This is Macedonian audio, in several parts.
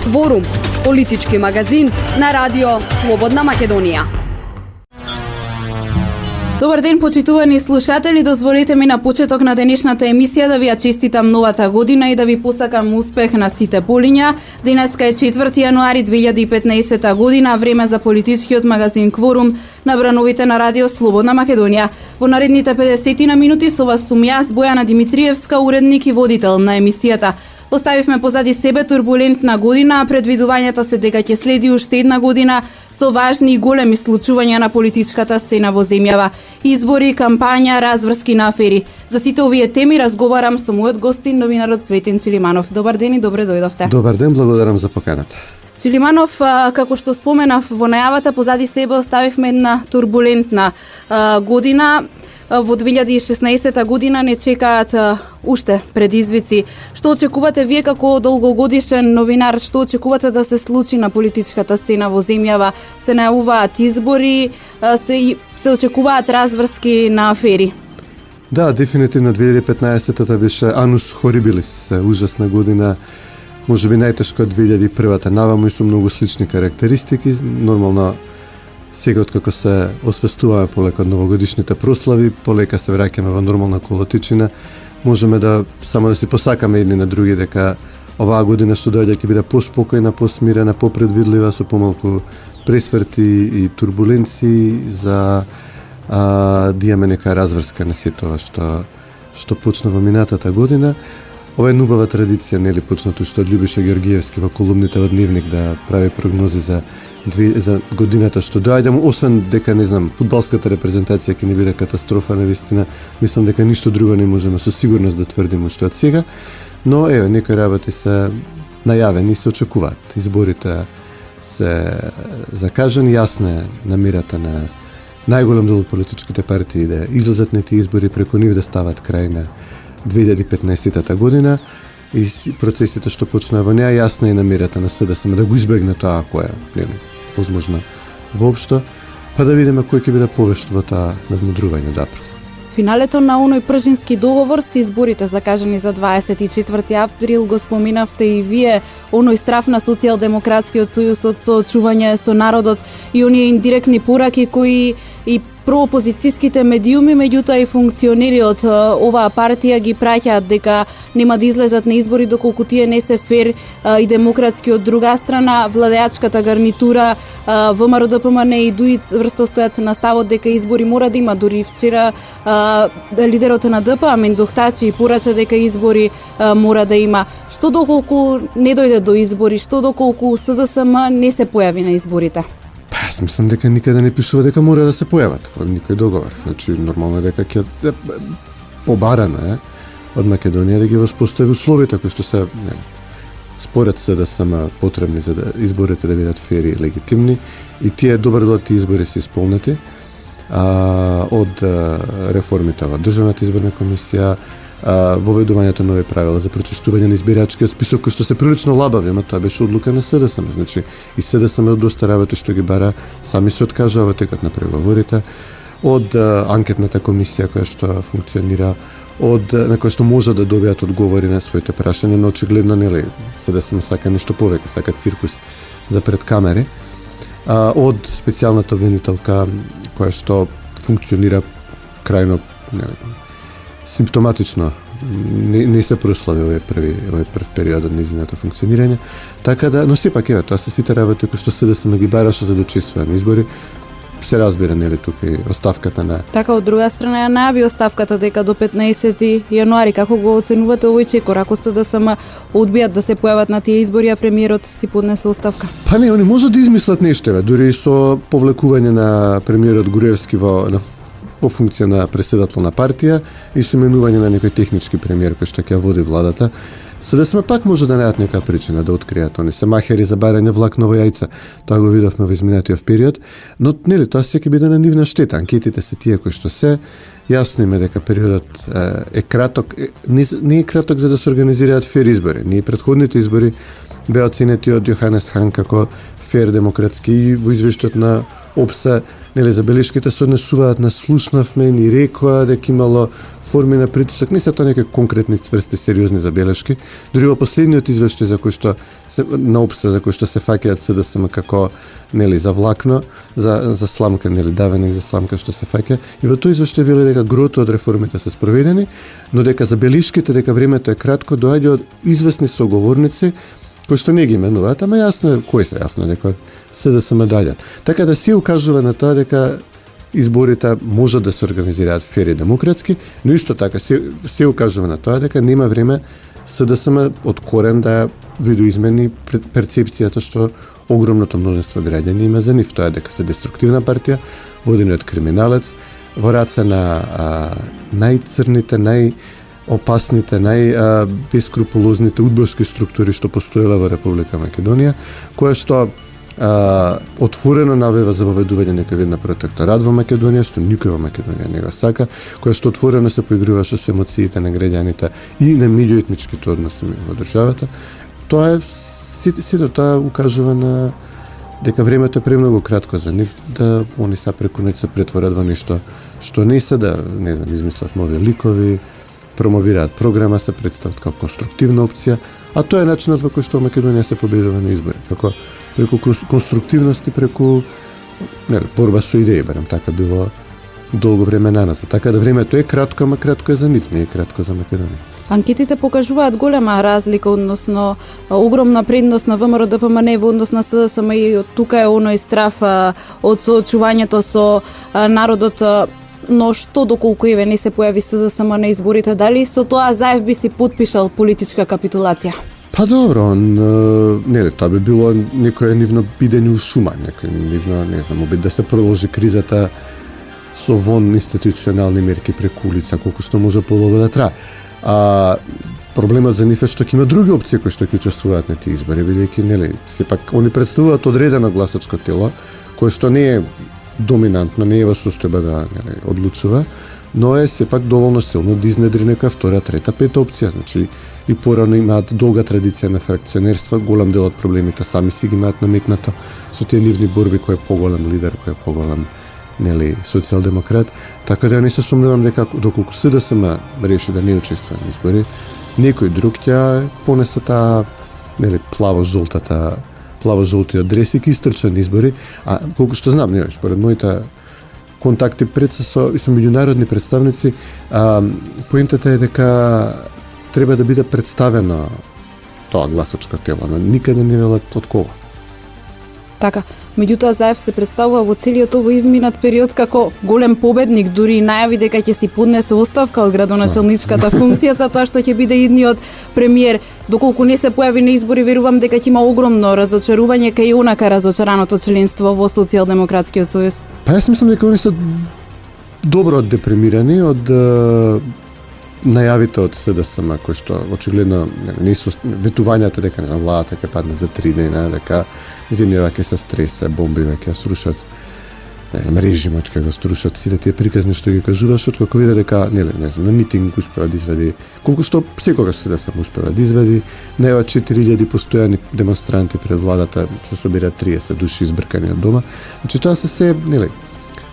Кворум, политички магазин на радио Слободна Македонија. Добар ден, почитувани слушатели, дозволете ми на почеток на денешната емисија да ви ја честитам новата година и да ви посакам успех на сите полиња. Денеска е 4 јануари 2015 година, време за политичкиот магазин Кворум на брановите на радио Слободна Македонија. Во наредните 50 на минути со вас сум јас, Бојана Димитриевска, уредник и водител на емисијата. Оставивме позади себе турбулентна година, а предвидувањата се дека ќе следи уште една година со важни и големи случувања на политичката сцена во земјава. Избори, кампања, разврски на афери. За сите овие теми разговарам со мојот гостин, новинарот Цветин Чилиманов. Добар ден и добре дојдовте. Добар ден, благодарам за поканата. Чилиманов, како што споменав во најавата, позади себе оставивме една турбулентна година. Во 2016 година не чекаат уште предизвици. Што очекувате вие како долгогодишен новинар, што очекувате да се случи на политичката сцена во земјава? Се најавуваат избори, се очекуваат разврски на афери. Да, дефинитивно 2015-та беше анус хорибилис, ужасна година, можеби најтешка од 2001-та, наваму и со многу слични карактеристики. Нормално сега откако се освестуваме полека од новогодишните прослави, полека се враќаме во нормална колотичина, можеме да само да си посакаме едни на други дека оваа година што доаѓа ќе биде поспокојна, посмирена, попредвидлива, со помалку пресврти и турбуленции за да имаме нека разврска на сето тоа што почна во минатата година. Ова е нубава традиција, нели, почнато што од Љубиша Георгиевски во колумните во Дневник да прави прогнози за годината што доаѓа, освен дека, не знам, фудбалската репрезентација ќе ни биде катастрофа, навистина, мислам дека ништо друго не можеме со сигурност да тврдиме уште од сега, но еве, некои работи се најавени и се очекуваат. Изборите се закажани, јасна е намерата на најголем дел од политичките партии да излезат на тие избори, преку нив да стават крај на 2015 година и процесите што почнаа во неа, јасна е намерата на СДСМ да го избегне тоа ако е возможно воопшто, па да видиме кој ќе биде повешт во таа надмудрување до април. Финалето на оној пржински договор се изборите закажани за 24 април, го споминавте и вие, оној страф на Социјалдемократскиот сојуз од соочување со народот и оние индиректни пораки кои и проопозицијските медиуми, меѓутоа и функционери од оваа партија ги праќаат дека нема да излезат на избори доколку тие не се фер и демократски. Од друга страна, владеачката гарнитура ВМРО-ДПМН и ДУИ врсто стојат се на ставот дека избори мора да има. Дури вчера лидерот на ДП Амин Духтачи порача дека избори мора да има. Што доколку не дојде до избори, што доколку СДСМ не се појави на изборите? Јас мислам дека никаде не пишува дека мора да се појават од никој договор. Значи, нормално е дека ќе побарано е од Македонија да ги воспостави условията кои што се според СДСМ потребни за да изборите да бидат фери и легитимни, и тие добар дел од тие избори се исполнети од реформите во Државната изборна комисија, воведувањето нови правила за прочистување на избирачкиот список, кој што се прилично лабави, ама тоа беше одлука на СДСМ. Значи, и СДСМ од доста работи што ги бара, сами се откажа во текот на преговорите, од анкетната комисија која што функционира, на која што може да добијат одговори на своите прашања, но очигледно нели СДСМ сака нешто повеќе, сака циркус за пред камери, од специјалната обвинителка која што функционира крајно симптоматично, не се прослави овој прв период од нејзиното функционирање, така да, но сепак еве, тоа се сите работи кои што СДСМ ги бараше за да учествува на избори, се разбира, нели, тука и оставката на... Така, од друга страна ја најави оставката дека до 15 јануари, како го оценувате овој чекор, ако СДСМ одбијат да се појават на тие избори, а премиерот си поднесе оставка? Па не, они може да измислат нешто, дури со повлекување на премиерот Груевски по функција на председател на партија и со именување на некој технички премиер кој што ќе води владата. СДСМ пак може да најдат нека причина да откријат, они се махери за барање влак ново јајца. Тоа го видовме во изминатиот период, но нели тоа се ќе биде на нивна штета. Анкетите се тие кои што се, јасно им е дека периодот е краток, не е краток за да се организираат фер избори. Ние претходните избори беа оценети од Јоханес Хан како фер демократски и во извештајот на ОПСА, нели, забелешките се однесуваат на слушнавме, ни рекоа дека имало форми на притисок, не се тоа некои конкретни, цврсти, сериозни забелешки. Дури во последниот извештај за кој што на ОПС, за кој што се фаќаат СДСМ како за влакно, за сламка, давеник за сламка што се фаќа. И во тој извештај вели дека грото од реформите се спроведени, но дека забелишките дека времето е кратко доаѓа од известни соговорници кои што не ги именуваат, ама јасно е кои се јасно дека СДСМ доаѓаат. Така да се укажува на тоа дека изборите може да се организираат фер и демократски, но исто така се укажува на тоа дека нема време СДСМ од корен да видоизмени перцепцијата што огромното множество граѓани има за нив. Тоа е дека се деструктивна партија, водени од криминалец, во раце на најцрните, најопасните, најбескрупулозните удбашки структури што постоела во Република Македонија, која што отворено навева за воведување некој вид на протекторат во Македонија, што никој во Македонија не го сака, која што отворено се поигруваше со емоциите на граѓаните и на меѓуетничките односи во државата. Тоа е сите тоа укажува на дека времето е премногу кратко за нив да они са преку ноќ се претворат во нешто што не се да, измислат нови ликови, промовираат програма, се представат како конструктивна опција, а тоа е начинот во кој што Македонија се победува на избори, како преку конструктивност и преку борба со идеи, барем така било долго време наназад. Така да времето е кратко, ама кратко е за нив, не е кратко за Македонија. Анкетите покажуваат голема разлика, односно огромна предност на ВМРО ДПМН во однос на СДСМ и тука е оној страф од соочувањето со народот, но што доколку еве не се појави СДСМ на изборите, дали со тоа Заев би си потпишал политичка капитулација? Па добро, тоа би било некој нивно бидење у шума, некој нивно, обид да се продолжи кризата со вон институционални мерки преку улица, колку што може подолго да трае. Проблемот за нив е што ќе има други опции кои што ќе учествуваат на тие избори, бидејќи сепак они представуваат одредено гласачко тело, кое што не е доминантно, не е во состојба да одлучува, но е сепак доволно силно да изнедри нека втора, трета, пета опција. Значи, и порано имаат долга традиција на фракционерство, голем дел од проблемите сами си ги имаат наметнато со тие нивни борби кој е поголем лидер, кој е поголем социјалдемократ. Така да не се сомневам дека доколку СДСМ реши да не учествува на избори, некој друг ќе понесе таа плаво-жолтиот дрес и ќе истрча на избори, а колку што знам, според моите контакти пред со меѓународни представници, поентата е дека треба да биде представено тоа гласачко тело, но никаде не велат од кого. Така, меѓутоа Заев се представува во целиот овој изминат период како голем победник, дури и најави дека ќе си поднесе оставка од градоначалничката функција за тоа што ќе биде идниот премиер. Доколку не се појави на избори, верувам дека ќе има огромно разочарување кај онака разочараното членство во Социјалдемократскиот сојуз. Па јас мислам дека они се добро депремирани од најавите од СДСМ, кои што очигледно не се ветувањата дека владата ќе падне за 3 дена, дека земјава ќе се стресе, бомбиве ќе срушат, режимот ќе го струшат, сите тие приказни што ги кажуваш, кога виде дека на митинг успева да изведи, колку што секогаш СДСМ успева да изведи, најава 4000 постојани демонстранти пред владата, се собираат 30 души избркани од дома. Значи тоа се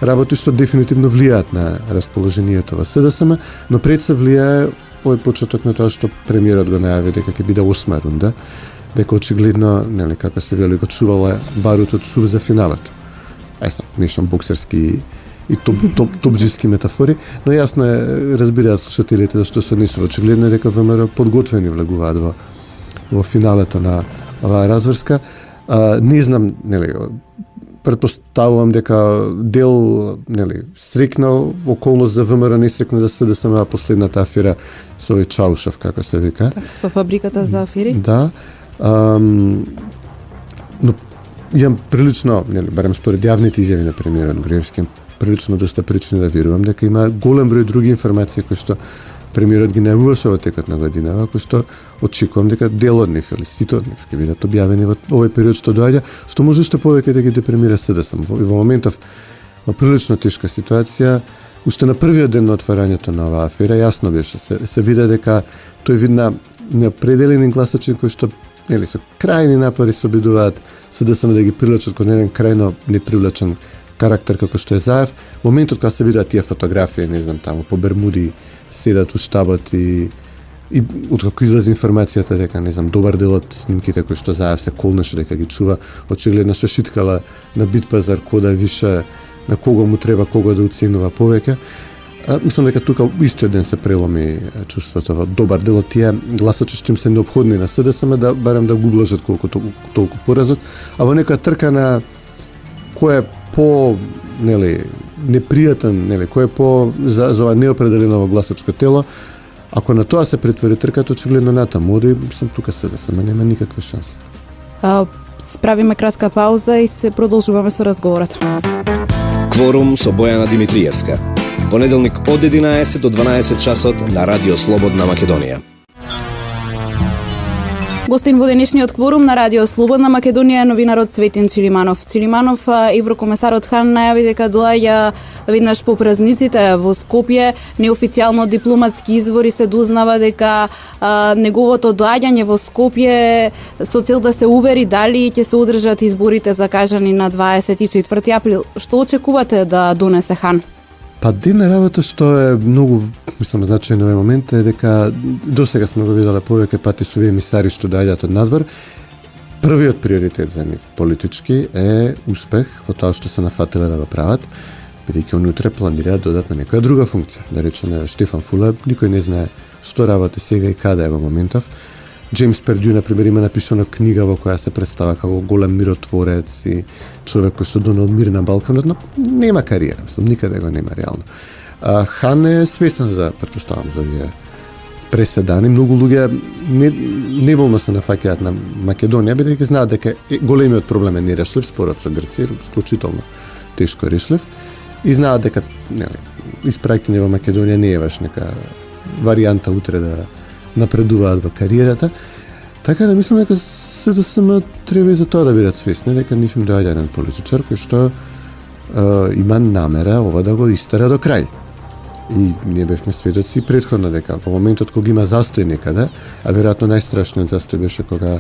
работи што дефинитивно влијаат на расположението во СДСМ, но пред се влијае овој почеток на тоа што премиерот го најави дека ќе биде 8 рунда, дека очигледно, како се вели, го чувала барутот сув за финалето. Мешам боксерски и топџиски метафори, но јасно е, разбираат слушателите зашто се нисува. Очигледно е дека ВМРО подготвени влегуваат во финалето на оваа разврска. Не знам, претпоставувам дека дел срекна околност за ВМРО, не срекна за СДСМ, последната афера со овој Чаушев, како се вика. Со фабриката за афери? Да. Но имам прилично, барем според јавните изјави на премиерот Груевски, прилично доста причини да верувам дека има голем број други информации кои што премиерот ги најавуваше во текот на годинава, кои што очекувам дека дел од нив или сите од нив ќе бидат објавени во овој период што доаѓа, што може уште повеќе да ги депремира СДСМ. Во моментов во прилично тешка ситуација, уште на првиот ден на отварањето на оваа афера јасно беше се виде дека тој вид на неопределени гласачи кои што со крајни напори се обидуваат СДСМ да ги привлечат кон еден крајно непривлечен карактер како што е Заев. Моментот кога се видат тие фотографии, таму по Бермуди седат у штабот и откако излезе информацијата дека, не знам, добар дел од снимките кои што Заев се колнеше дека ги чува, очигледно се шиткала на Битпазар кода више на кого му треба, кого да уценува повеќе. Мислам дека тука истиот ден се преломи чувството во добар дел од тие гласачи што им се необходни на СДСМ да барем да го ублажат колку толку поразот, а во некоја трка на кој е по непријатен, кој е по за ова неопределено во гласачко тело. Ако на тоа се претвори трката, очигледно натаму оди, мислам тука СДСМ нема никаква шанса. Справиме кратка пауза и се продолжуваме со разговорот. Кворум со Бојана Димитриевска. Понеделник од 11 до 12 часот на Радио Слободна Македонија. Гостин во денешниот кворум на Радио Слободна Македонија е новинарот Цветин Чилиманов. Чилиманов, еврокомесарот Хан најави дека доаѓа веднаш по празниците во Скопје. Неофицијално дипломатски извори се дознава дека неговото доаѓање во Скопје со цел да се увери дали ќе се одржат изборите закажани на 24 април. Што очекувате да донесе Хан? Па ден на работа што е многу, мислам, значајно во момент е дека досега сме го виделе повеќе пати со овие емисари што доаѓаат од надвор. Првиот приоритет за нив политички е успех во тоа што се нафатиле да го прават, бидејќи они утре планираат да додат на некоја друга функција. Да речеме Штефан Фуле, никој не знае што работи сега и каде е во моментов. Джеймс Пердју, например, има напишана книга во која се представа како голем миротворец и човек кој што донел мир на Балканот, но нема кариера, мислам, никаде го нема реално. Хан е свесен за, претпоставам, за овие преседани. Многу луѓе неволно се нафаќаат на Македонија, бидејќи знаат дека големиот проблем е нерешлив, спорот со Грција, исклучително тешко решлив, и знаат дека испраќање во Македонија не е баш нека варијанта утре да напредуваат во кариерата. Така да мислам дека СДСМ треба и за тоа да бидат свесни дека нив им доаѓа еден политичар кој што има намера ова да го истера до крај. И ние бевме сведоци претходно дека во моментот кога има застој некаде, а веројатно најстрашниот застој беше кога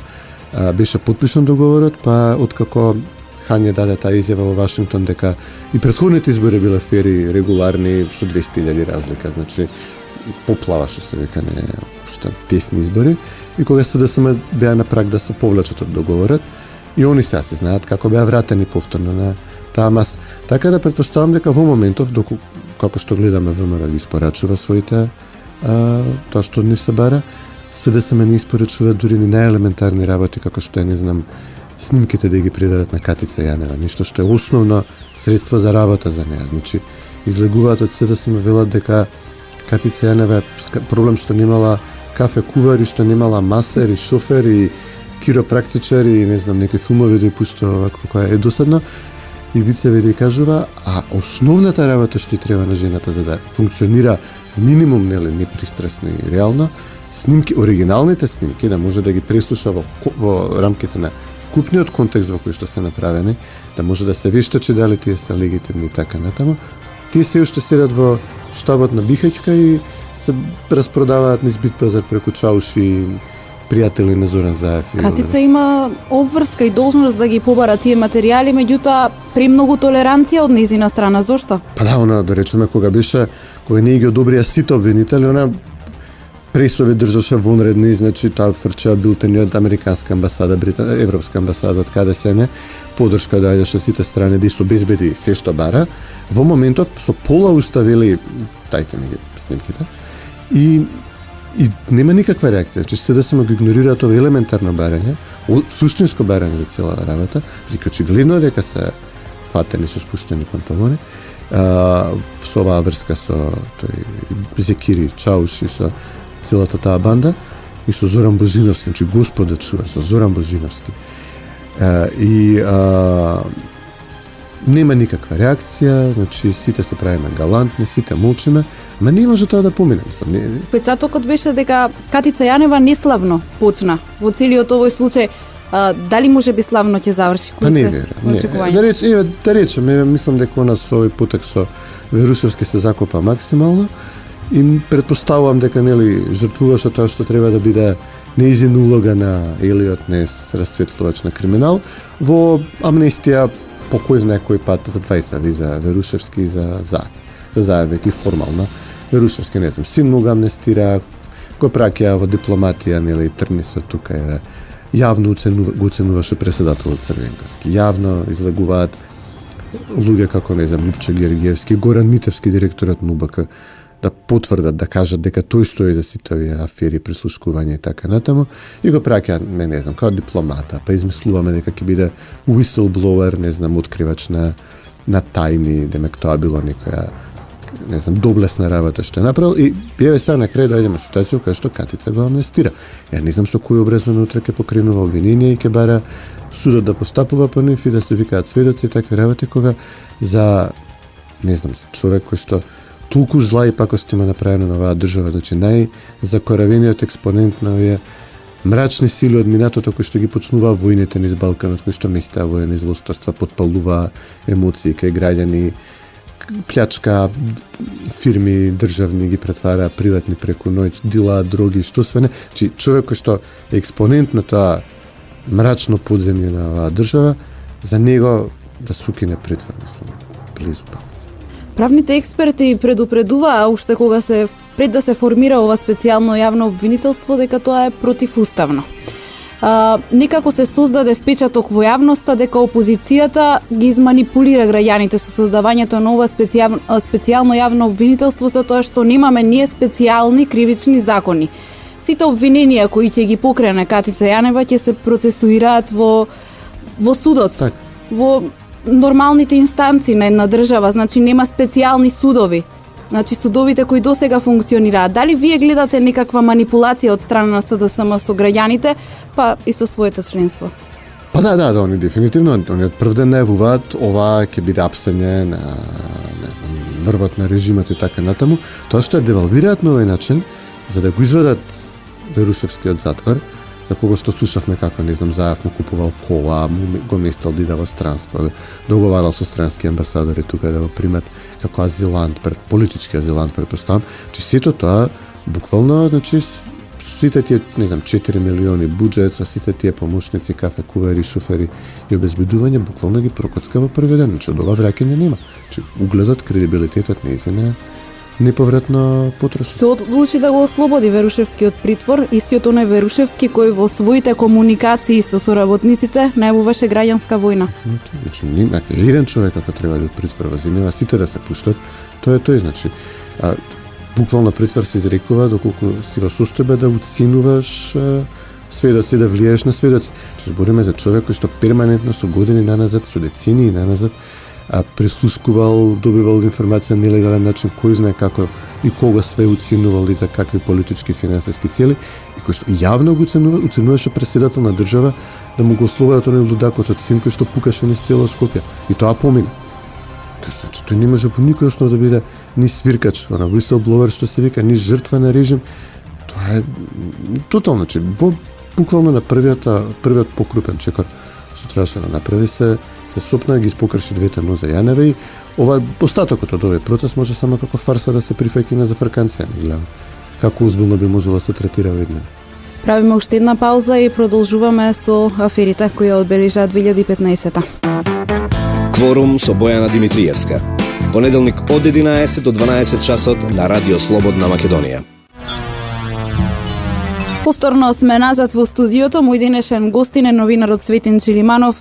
беше потпишан договорот, па откако Хан ја даде таа изјава во Вашингтон дека и претходните избори биле фери, регуларни, со 200.000 разлика, значи поплаваше се века не што тесни избори, и кога СДСМ беа на праг да се повлечат од договорот, и они сега се знаат како беа вратени повторно на таа маса. Така да претпоставам дека во моментов, како што гледаме ВМРО ги испорачува своите тоа што не се бара, СДСМ не испорачува дури ни најелементарни работи, како што е, не знам, снимките да ги предадат на Катица Јанева, нешто што е основно средство за работа за неа. Значи, излегуваат од СДСМ, велат дека Катица Јанева проблем што немала кафе кувари, што немала масер и шофер и киропрактичар и не знам, некои филмови да ја пушта овако која е досадно. И вицеве да ја кажува, а основната работа што треба на жената за да функционира минимум непристрасно и реално, снимки, оригиналните снимки, да може да ги преслуша во рамките на вкупниот контекст во кој што се направени, да може да се вештачи дали тие се легитимни и така натаму. Тие се уште седат во штабот на Бихаќка и се распродаваат низ Битпазар преку чауши и пријатели на Зоран Заев. Катица има обврска и должност да ги побара тие материјали, меѓутоа премногу толеранција од незина страна. Зошто? Па да, она, да речеме, кога не ги одобрија сите обвинители, она пресови држаше вонредни, значи тоа фрчеа билтени од американска амбасада, европска амбасада, од каде се не, поддршка доаѓаше сите страни да се обезбеди се што бара. Во моментов со пола уставили тајте ми ги снимките и нема никаква реакција. Че се да се го игнорираат ова елементарно барање, суштинско барање за цела работа, дека очигледно дека се фатени со спуштени панталони, со оваа врска со тој Зекири Чауши, со целата таа банда и со Зоран Божиновски, значи Господа чува, со Зоран Божиновски. Нема никаква реакција, значи сите се правиме галантни, сите молчиме, ма не може тоа да помине. Впечатокот беше дека Катица Јанева неславно почна во целиот овој случај. Дали може би славно ќе заврши? Па не верувам. Да речеме, мислам дека она со овој потек со Верушевски се закопа максимално и претпоставувам дека жртвуваше тоа што треба да биде неизина улога на Елиот Нес, расветлувач на криминал, во амнестија по кој знае кој пат за двајца, за Верушевски и за Заев, веќе формално Верушевски, не знам, син му го амнестира, го праќа во дипломатија, нели, трни се тука, јавно го оценуваше преседателот Црвенковски. Јавно излагуваат луѓе како, не знам, Лупче Гергиевски, Горан Митевски, директорот на УБК, да потврдат, да кажат дека тој стои за сите овие афери, прислушкување и така натаму, и го праќа, не знам, како дипломата, па измислуваме дека ќе биде whistleblower, не знам, откривач на тајни, демек тоа било некоја, не знам, доблесна работа што е направил, и еве сега на крај доаѓаме ситуација кај што Катица го амнестира. Ја не знам со кој обрезано утре ќе покренува обвинение и ќе бара судот да постапува по нив и да се викаат сведоци и такви работи, кога за, не знам, човек кој што толку зла и пакост има направено на оваа држава, значи најзакоравениот експонент на овие мрачни сили од минатото кои што ги почнуваа војните низ Балканот, кои што местаа воени злосторства, подпалуваа емоции кај граѓани, плячка фирми државни, ги претвараа приватни преку ноќ, дилаа дроги, што све не. Чи човек кој што е експонент на тоа мрачно подземје на оваа држава, за него да сукине притвор, мислам, близу па. Правните експерти предупредуваа уште кога пред да се формира ова специјално јавно обвинителство дека тоа е противуставно. Некако се создаде впечаток во јавноста дека опозицијата ги изманипулира граѓаните со создавањето на ова специјално јавно обвинителство, за тоа што немаме ние специјални кривични закони. Сите обвиненија кои ќе ги покрене Катица Јанева ќе се процесуираат во судот, Так. во нормалните инстанции на една држава, значи нема специјални судови. Значи судовите кои досега функционираат. Дали вие гледате некаква манипулација од страна на СДСМ со граѓаните, па и со своето членство? Па да, они дефинитивно, они од прв ден најавуваат ова ќе биде апсење на, не знам, мрвот на режимот и така натаму. Тоа што ја девалвираат на овој начин, за да го изведат Верушевскиот затвор, за кого што слушавме како, не знам, Заев му купувал кола, го местел да иде во странство, договарал со странски амбасадори тука да го примат како азилант, политички азилант, претпоставам, че сето тоа буквално, значи, сите тие, не знам, 4 милиони буџет, со сите тие помошници, кафе, кувери, шофери и обезбедување, буквално ги прокоцка во први ден, значи, од ова враќање нема. Значи, угледот, кредибилитетот неизина неповратно потрошен. Се одлучи да го ослободи Верушевски од притвор, истиот оној Верушевски кој во своите комуникации со соработниците најавуваше граѓанска војна. Значи, еден човек ако треба да од притвор возимива, сите да се пуштат, тоа е тој, значи. Буквално притвор се изрекува доколку си во состојба да уценуваш сведоци, да влијаеш на сведоци. Че збориме за човек кој што перманентно со години наназад, со децении наназад, прислушкувал, добивал информација на нелегален начин, кој знае како и кога све уценувал и за какви политички финансиски цели, и кој што јавно го уценуваше преседател на држава да му го ослободат оној лудакот од син кој што пукаше низ цело Скопје. И тоа помина. Значи, тој не може по никој основ да биде ни свиркач, она whistleblower што се вика, ни жртва на режим. Тоа е тотално, че буквално на првиот покрупен чекор што требаше да направи се сопна, ги испокрши двете нозе Јанева и ова остатокот од овој процес може само како фарса да се прифаќа на зафрканција. Не гледам како озбилно би можело да се третира во една. Правиме уште една пауза и продолжуваме со аферите кои ја одбележаа 2015-та. Кворум со Бојана Димитриевска. Понеделник од 11 до 12 часот на Радио Слободна Македонија. Повторно сме назад во студиото. Мој денешен гостин е новинарот Цветин Чилиманов.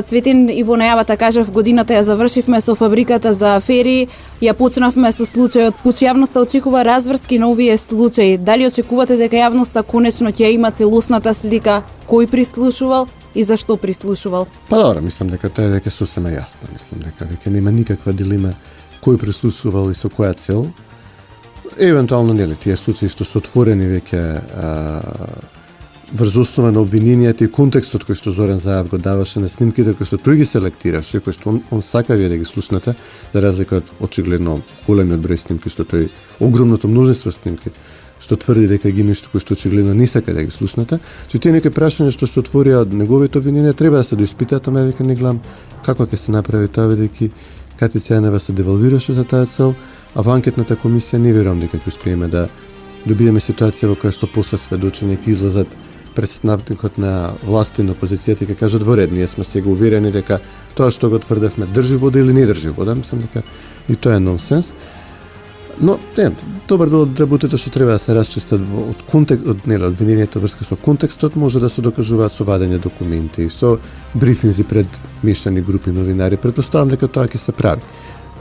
Цветин, и во најавата кажав, годината ја завршивме со фабриката за афери, ја почнавме со случајот Пуч. Јавноста очекува разврски на овие случаи. Дали очекувате дека јавноста конечно ќе има целосната слика кој прислушувал и зашто прислушувал? Па добро, мислам дека тоа е дека сосема јасно. Мислам дека веќе нема никаква дилема кој прислушувал и со која цел. Евентуално нели тие случаи што се отворени веќе врз основа на обвиненијата и контекстот кој што Зоран Заев го даваше на снимките, кој што тој ги селектираше, кој што он сака вие да ги слушнете, за разлика од очигледно големиот број снимки што тој, огромното мнозинство снимки што тврди дека ги нешто кој што очигледно не сака да ги слушнете, че тие некои прашања што се отворија од неговите обвиненија треба да се доиспитаат, ама веќе не гледам како ќе се направи тоа, бидејќи Катица Јанева се девалвираше за таа цел, а во анкетната комисија не верувам дека ќе успееме да добиеме ситуација во која што после сведочење ќе излезат представникот на власти на опозицијата ќе кажат во ред, ние сме сега уверени дека тоа што го тврдевме држи вода или не држи вода, мислам дека и тоа е нонсенс. Но, добар дел од работите што треба да се расчистат од контекст, од обвинението врска со контекстот, може да се докажуваат со вадење документи, со брифинзи пред мешани групи новинари. Предпоставам дека тоа ќе се прави.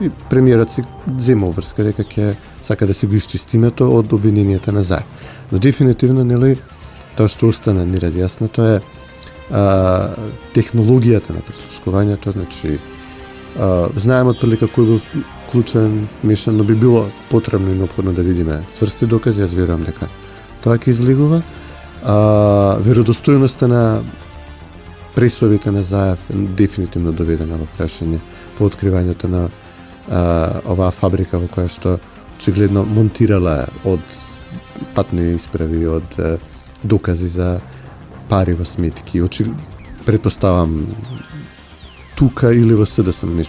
И премиерот си земал врска дека ќе сака да се го исчисти името од обвиненијата на Заев. Но дефинитивно, тоа што остана неразјаснато е технологијата на прислушкувањето, значи знаеме отприлика кој бил клучен, мешан, но би било потребно и неопходно да видиме цврсти докази, јас верувам дека тоа ќе излегува. Веродостојноста на пресовите на Заев дефинитивно доведена во прашање по откривањето на оваа фабрика во која што очигледно монтирала од патни исправи, од докази за пари во сметки. Предпоставам тука или во СДСМ,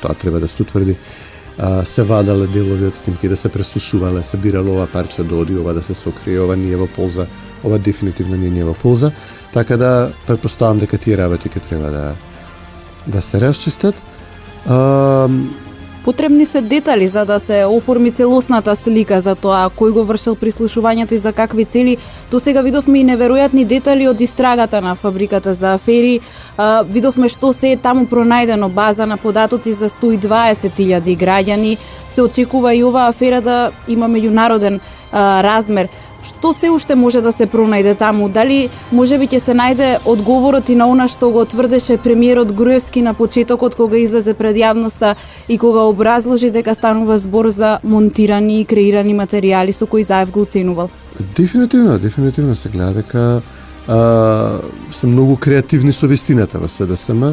тоа треба да се утврди, се вадале делови од снимки, да се преслушувале, се бирало ова парче да оди, ова да се сокрие, ова не е во полза, ова дефинитивно не е во полза, така да предпоставам дека тие работи ќе треба да се расчистат. Потребни се детали за да се оформи целосната слика за тоа кој го вршил прислушувањето и за какви цели. До сега видовме и неверојатни детали од истрагата на фабриката за афери. Видовме што се е таму пронајдено, база на податоци за 120.000 граѓани. Се очекува и оваа афера да има меѓународен размер. Што се уште може да се пронајде таму? Дали можеби ќе се најде одговорот и на она што го тврдеше премиерот Груевски на почетокот кога излезе пред јавноста и кога образложи дека станува збор за монтирани и креирани материјали со кои Заев го оценувал? Дефинитивно се гледа дека се многу креативни со вистината во СДСМ.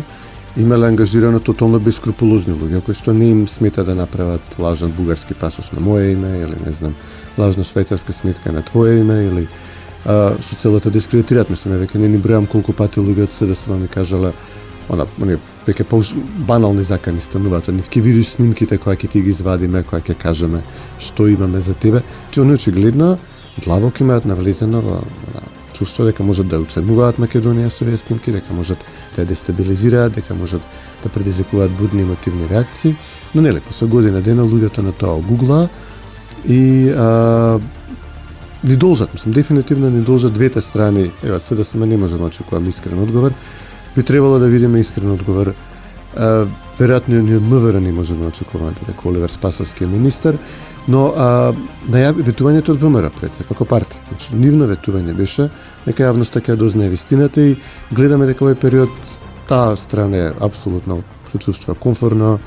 Имале ангажирано тотално бескрупулозни луѓе кои што не им смета да направат лажен бугарски пасош на моје име или не знам лажна швајцарска сметка на твое име или со целата дискредитираат. Мислам, веќе не ни бројам колку пати луѓе од СДСМ ми кажале они веќе банални закани стануваат. Они ќе видиш снимките кои ќе ти ги извадиме, кои ќе кажеме што имаме за тебе. Че они очигледно длабоко имаат навлезено во чувство дека можат да уценуваат Македонија со овие снимки, дека можат да ја дестабилизираат, дека можат да предизвикуваат будни емотивни реакции. Но нели, после година дена луѓето на тоа гугла и ни должат, дефинитивно ни должат двете страни. Ева, СДСМ не може да очекуваме искрен одговор. Би требало да видиме искрен одговор. Веројатно ни од МВР не може да очекуваме дека Оливер Спасовски е министер, но ветувањето од ВМРО пред се, како партија. Значи, нивно ветување беше дека јавноста ќе дознае вистината и гледаме дека овој период таа страна е апсолутно се чувствува комфортно,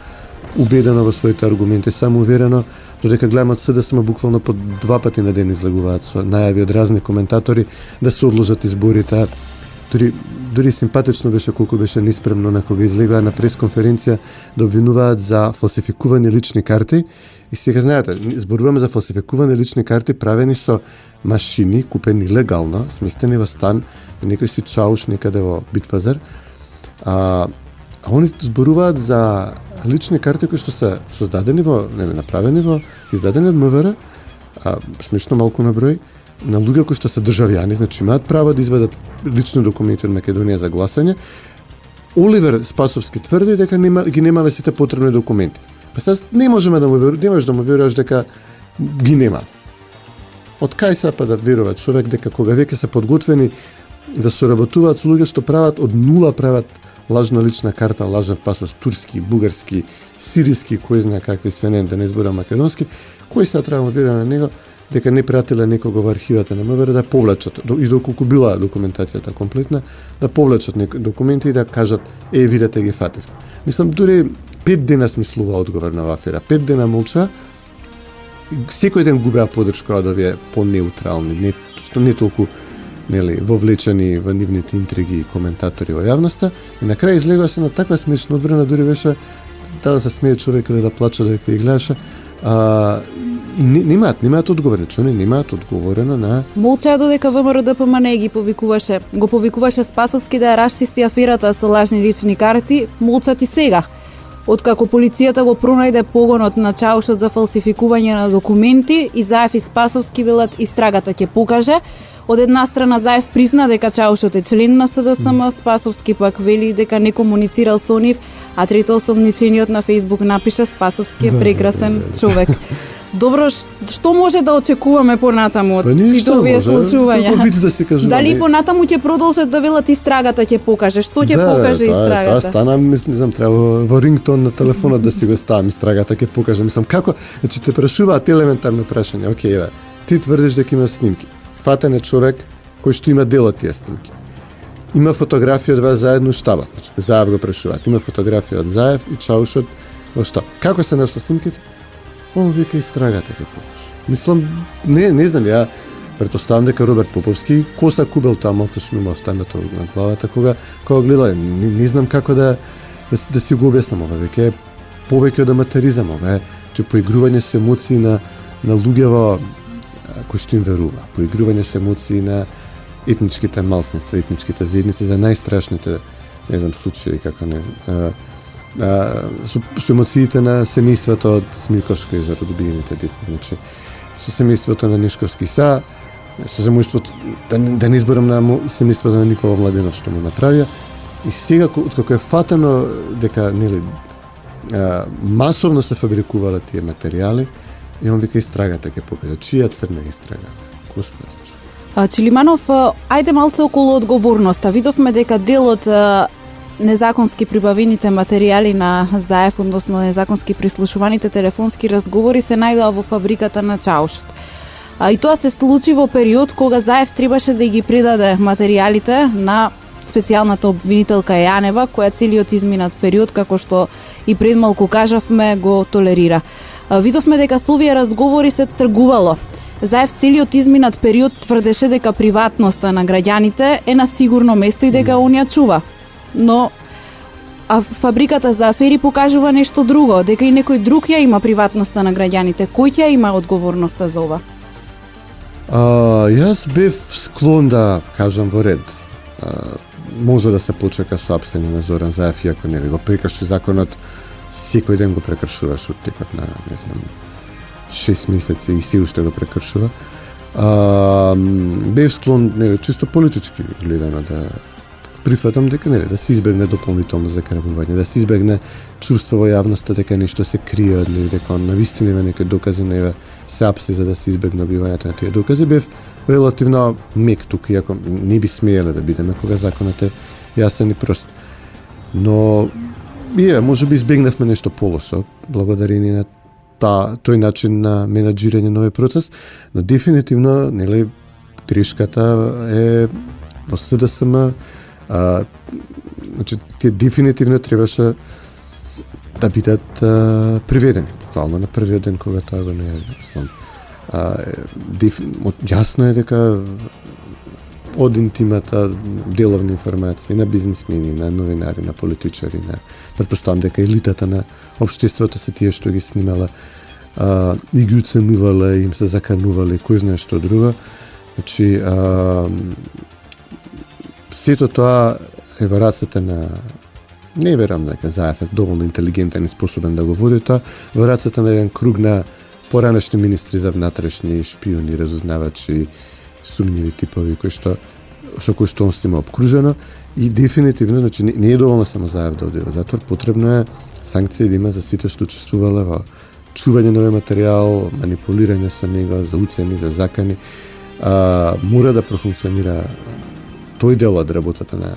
убедено во своите аргументи, самоуверено, додека гледаме од СДСМ буквално по 2 пати на ден излагуваат со најави од разни коментатори да се одложат изборите. Дури симпатично беше колку беше неспремно на кога излегува на пресконференција да обвинуваат за фалсификувани лични карти. И сега знаете, зборуваме за фалсификувани лични карти правени со машини купени легално, сместени во стан на некој си чауш некаде во Битпазар. Они зборуваат за лични карти кои што се создадени направени издадени од МВР, смешно малку на број, на луѓе кои што се државјани, значи имаат право да извадат лични документи од Македонија за гласање. Оливер Спасовски тврди дека ги немале сите потребни документи. Па сега не можеш да му веруваш дека ги нема. Од кај се па да верува човек дека кога веќе се подготвени да соработуваат со луѓе што прават од нула лажна лична карта, лажен пасош, турски, бугарски, сириски, кој знае какви свенен, да не изборам македонски, кој се треба да верува на него дека не пратиле некого во архивата на МВР да повлечат, и доколку била документацијата комплетна, да повлечат некои документи и да кажат, видете ги фатив. Мислам, дури 5 дена смислува одговор на афера, 5 дена молча, секој ден губеа подршка од овие по-неутрални, што не толку вовлечени во нивните интриги и коментатори во јавноста, и на крај излегува се на таква смешна одбрана, дури беше да се смее човек или да плаче додека ги гледаше. И немаат одговор, они немаат одговорено на... Молчаа додека ВМРО ДПМН ги повикуваше. Го повикуваше Спасовски да ја расчисти аферата со лажни лични карти, молчат и сега. Откако полицијата го пронајде погонот на Чаушот за фалсификување на документи, и Заев и Спасовски велат истрагата ќе покаже. Од една страна Заев призна дека Чаушот е член на СДСМ, Спасовски пак вели дека не комуницирал со нив, а третоосомничениот на Фејсбук напиша Спасовски е прекрасен човек. Добро, што може да очекуваме понатаму од сите овие случувања? Да се кажува, дали понатаму ќе продолжат да велат истрагата ќе покаже? Што ќе покаже истрагата? Тоа стана, не знам, треба во рингтон на телефонот да си го ставам, истрагата ќе покаже. Мислам, како? Значи те прашуваат елементарно прашање. Океј, еве, ти тврдиш дека има снимки. Фатен е човек кој што има дел од тие снимки. Има фотографија од вас заедно у штабот. Значи, Заев го прашуваат. Има фотографија од Заев и Чаушот во штаб. Како се нашла снимките? Он вика истрагата ќе покаже. Мислам, не знам, ја претпоставам дека Роберт Поповски коса кубел тоа малцешно му останато на главата кога гледа. Не знам како да си го објаснам ова, веќе повеќе од аматеризам, ова е че поигрување со емоции на луѓево кои што им верува, поигрување со емоции на етничките малцинства, етничките заедници за најстрашните, не знам, случаи како не со емоциите на семејството од Смилковско езеро, добиените деца, значи со семејството на Нешковски са, со семејството, да не изборам на семејството на Никола Младенов што му направија, и сега, откако е фатено дека, нели, масовно се фабрикувале тие материјали, и он вика истрагата ќе покаже. Чија црна истрага? Господи. Чилиманов, ајде малце околу одговорноста. Видовме дека дел од незаконски прибавените материјали на Заев, односно незаконски прислушуваните телефонски разговори се најдоа во фабриката на Чаушот. И тоа се случи во период кога Заев требаше да ги предаде материјалите на специјалната обвинителка Јанева, која целиот изминат период, како што и пред малку кажавме, го толерира. Видовме дека со овие разговори се тргувало. Заев целиот изминат период тврдеше дека приватноста на граѓаните е на сигурно место и дека он ја чува. Но фабриката за афери покажува нешто друго, дека и некој друг ја има приватноста на граѓаните. Кој ќе има одговорноста за ова? Јас бев склон да кажам во ред. Може да се почека со апсење на Зоран Заев, иако не го прекрши законот, секој ден го прекршуваш од текот на, не знам, 6 месеци и се уште го прекршува. Бев склон, чисто политички гледано, да прифатам дека да се избегне дополнително закрвување, да се избегне чувство во јавноста дека нешто се крие од нив, дека навистина има некои докази, но се апси за да се избегне објавањето на тие докази. Бев релативно мек тук, иако не би смееле да бидеме кога законот е јасен и прост. Но може би избегнавме нешто полошо, благодарение на тој начин на менаџирање на овој процес, но дефинитивно, нели, грешката е во СДСМ. Значи, тие дефинитивно требаше да бидат приведени, буквално на првиот ден кога тоа го не е. Јасно е дека од интимата деловни информации на бизнисмени, на новинари, на политичари, предпоставам дека елитата на општеството се тие што ги снимала и ги уценувала, им се заканувале, кој знае што друго. Значи, сето тоа е во рацете на... Не верам дека Заев е доволно интелигентен и способен да го води тоа, во рацете на еден круг на поранешни министри за внатрешни шпиони, разузнавачи, сумњиви типови со кои што он се има обкружено, и дефинитивно, значи, не е доволно само Заев да оди во затвор, потребно е санкции да има за сите што учествувале во чување на овој материјал, манипулирање со него, за уцени, за закани. Мора да профункционира тој дел од работата на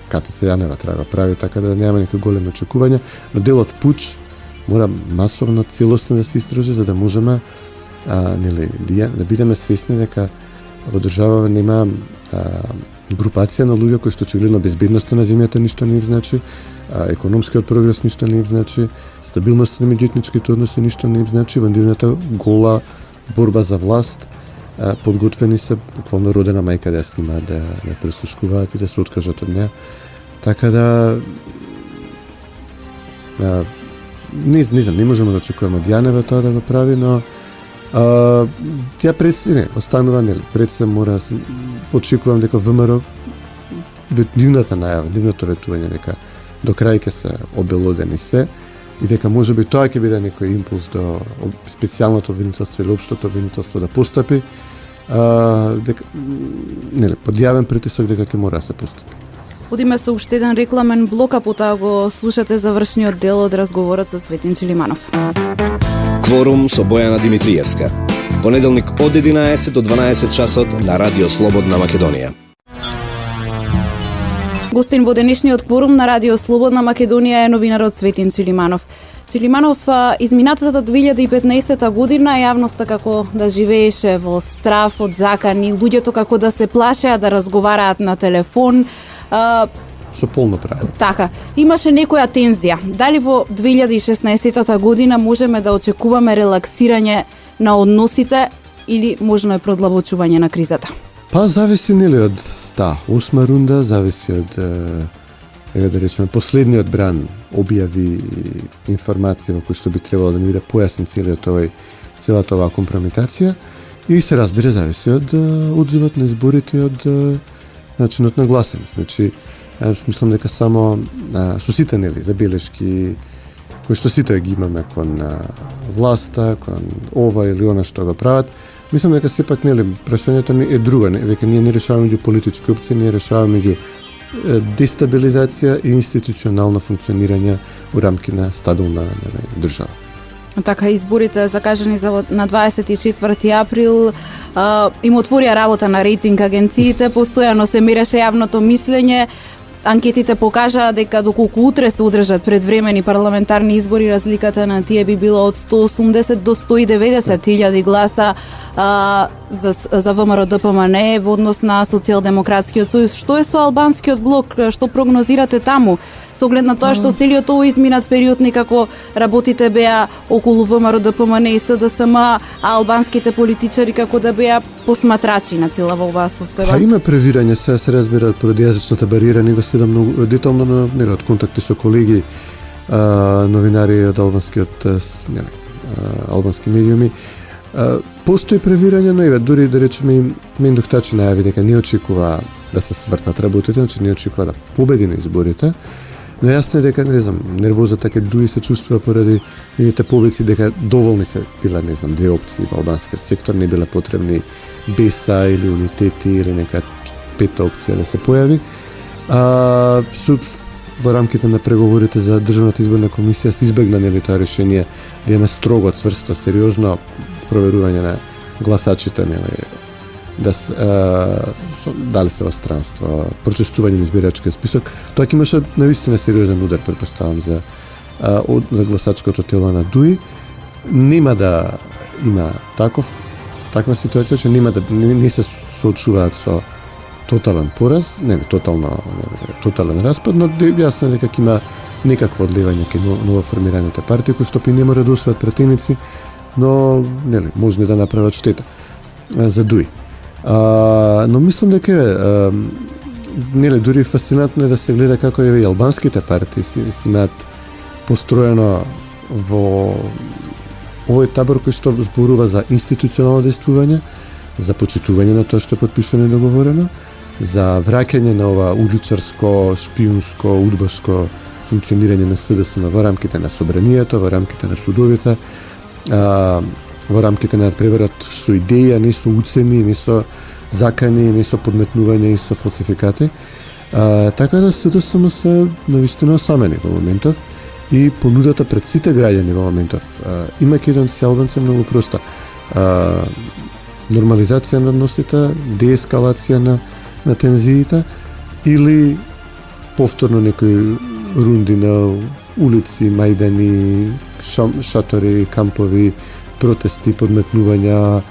КТЦ Јанева, треба да прави така да нема некои големи очекувања, но делот Пуч мора масовно, целосно да се истражи, за да можеме да бидеме свесни дека во државава нема групација на луѓе кои што очигледно безбедноста на земјата ништо не им значи, економскиот прогрес ништо не им значи, стабилноста на меѓуетничките односи ништо не им значи, во нивната гола борба за власт, подготвени се буквално родена мајка да ја снимаат, да ја прислушкуваат и да се откажат од неа. Така да не знам, не можеме да очекуваме од Јанева тоа да го прави, но тја останува пред се мора да очекувам дека ВМРО нивната најава, нивното ветување дека до крај ќе се обелодени се и дека можеби тоа ќе биде некој импулс до специјалното обвинителство или општото обвинителство да постапи, дека нели под јавен притисок дека ќе мора да се постапи. Одиме со уште еден рекламен блок, а потоа го слушате завршниот дел од разговорот со Светин Чилиманов. Кворум со Бојана Димитриевска. Понеделник од 11 до 12 часот на Радио Слободна Македонија. Гостин во денешниот кворум на Радио Слободна Македонија е новинарот Светин Чилиманов. Чилиманов, изминатата 2015 година јавноста како да живееше во страф од закани, луѓето како да се плашеа да разговараат на телефон. Со полно право. Така, имаше некоја тензија. Дали во 2016 година можеме да очекуваме релаксирање на односите или можно е продлабочување на кризата? Па зависи нели од осма рунда, зависи од да речеме последниот бран објави информации во кои што би требало да ни биде појасен целата оваа компрометација и се разбира зависи од одзивот на изборите и од начинот на гласење. Значи, мислам дека само со сите нели забелешки кои што сите ги имаме кон власта, кон ова или она што го прават, мислам дека сепак нели прашањето ми е друго, веќе ние не решаваме меѓу политички опции, ние решаваме меѓу дестабилизација и институционално функционирање во рамки на стабилна држава. Така, изборите закажани на 24 април им отворија работа на рейтинг агенциите, постојано се мереше јавното мислење. Анкетите покажаа дека доколку утре се одржат предвремени парламентарни избори, разликата на тие би било од 180 до 190 илјади гласа за ВМРО ДПМН во однос на Социјалдемократскиот сојуз. Што е со албанскиот блок? Што прогнозирате таму? Со оглед на тоа што целиот овој изминат период некако работите беа околу ВМРО ДПМН и СДСМ, а албанските политичари како да беа посматрачи на целава оваа состојба. Има превирање, се разбира поради јазичната бариера, него следам многу детално на од контакти со колеги новинари од албански медиуми. Постои превирање, но дури да речеме Мендух Тачи најави дека не очекува да се свртат работите, значи не очекува да победи на изборите. Но јасно е дека, не знам, нервозата ке дуи се чувствува поради нивните повици дека доволни се била, не знам, две опции во албанскиот сектор, не била потребни БЕСА или унитети или нека пета опција да се појави. Во рамките на преговорите за Државната изборна комисија се избегна нели тоа решение да има строго, цврсто, сериозно проверување на гласачите, нели, дали се во странство, прочистување на избирачкиот список. Тоа ќе имаше навистина сериозен удар, претпоставам, за гласачкото тело на ДУИ. Нема да има таква ситуација, че не се соочуваат со тотален пораз, тотален распад, но јасно е дека ќе има некакво одливање кај новоформираните партии, кои што не мора да усвојат пратеници, но нели може да направат штета за ДУИ. Но мислам дека нели дури фасцинатно е да се гледа како и албанските партии си имаат построено во овој табор кој што зборува за институционално действување, за почитување на тоа што е потпишано и договорено, за враќање на ова уличарско, шпиунско, удбашко функционирање на СДСМ во рамките на собранието, во рамките на судовите, во рамките на преварат со идеја, не со уцени, не со закани, не со подметнување и со фалсификати. Така да СДСМ се навистина осамени во моментов и понудата пред сите граѓани во моментов, имајќи еден си албанци многу проста. Нормализација на односите, деескалација на тензиите или повторно некои рунди на улици, мајдани, шатори, кампови, протести, подметнувања,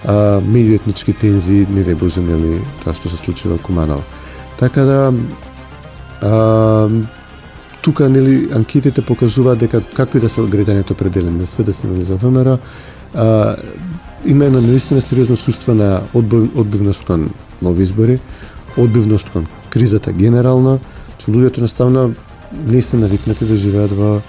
меѓуетнички тензии, не ве боже, нели, тоа што се случи во Куманово. Така да, тука, нели, анкетите покажуваат дека како и да се граѓаните определени на СДСМ или за ВМРО, има една наистина сериозно чувство на одбивност кон нови избори, одбивност кон кризата генерално, че луѓето наставно не се навикнати да живеат во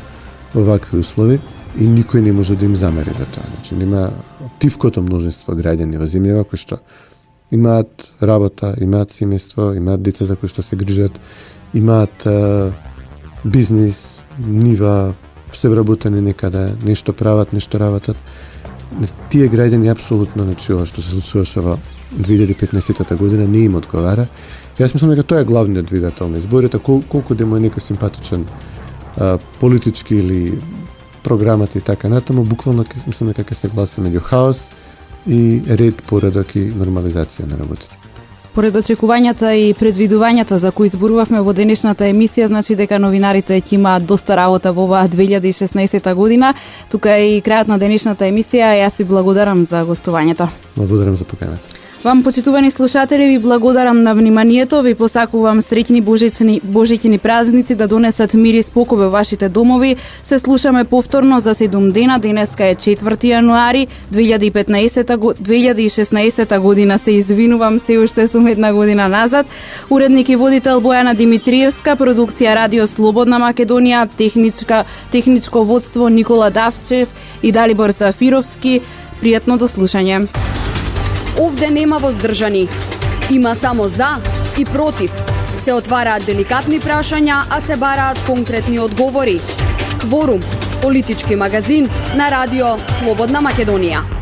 вакви услови и никој не може да им замери за тоа. Значи, нема тивкото мнозинство граѓани во земјава кои што имаат работа, имаат семејство, имаат деца за кои што се грижат, имаат бизнис, нива, се вработени некаде, нешто прават, нешто работат. Тие граѓани апсолутно, значи, ова што се случуваше во 2015 година не им одговара. Јас мислам дека тоа е главниот двигател на изборите, колку да му е некој симпатичен политички или програмата и така натаму, буквално мислам дека се гласа меѓу хаос и ред, поредок и нормализација на работите. Според очекувањата и предвидувањата за кои зборувавме во денешната емисија, значи дека новинарите ќе имаат доста работа во оваа 2016 година. Тука е и крајот на денешната емисија. Јас ви благодарам за гостувањето. Благодарам за поканата. Вам, почитувани слушатели, ви благодарам на вниманието. Ви посакувам среќни божиќни празници, да донесат мир и спокој во вашите домови. Се слушаме повторно за 7 дена. Денеска е 4 јануари 2016 година. Се извинувам, се уште сум една година назад. Уредник и водител Бојана Димитриевска, продукција Радио Слободна Македонија, техничко водство Никола Давчев и Далибор Зафировски. Пријатно до слушање. Овде нема воздржани. Има само за и против. Се отвараат деликатни прашања, а се бараат конкретни одговори. Кворум, политички магазин на Радио Слободна Македонија.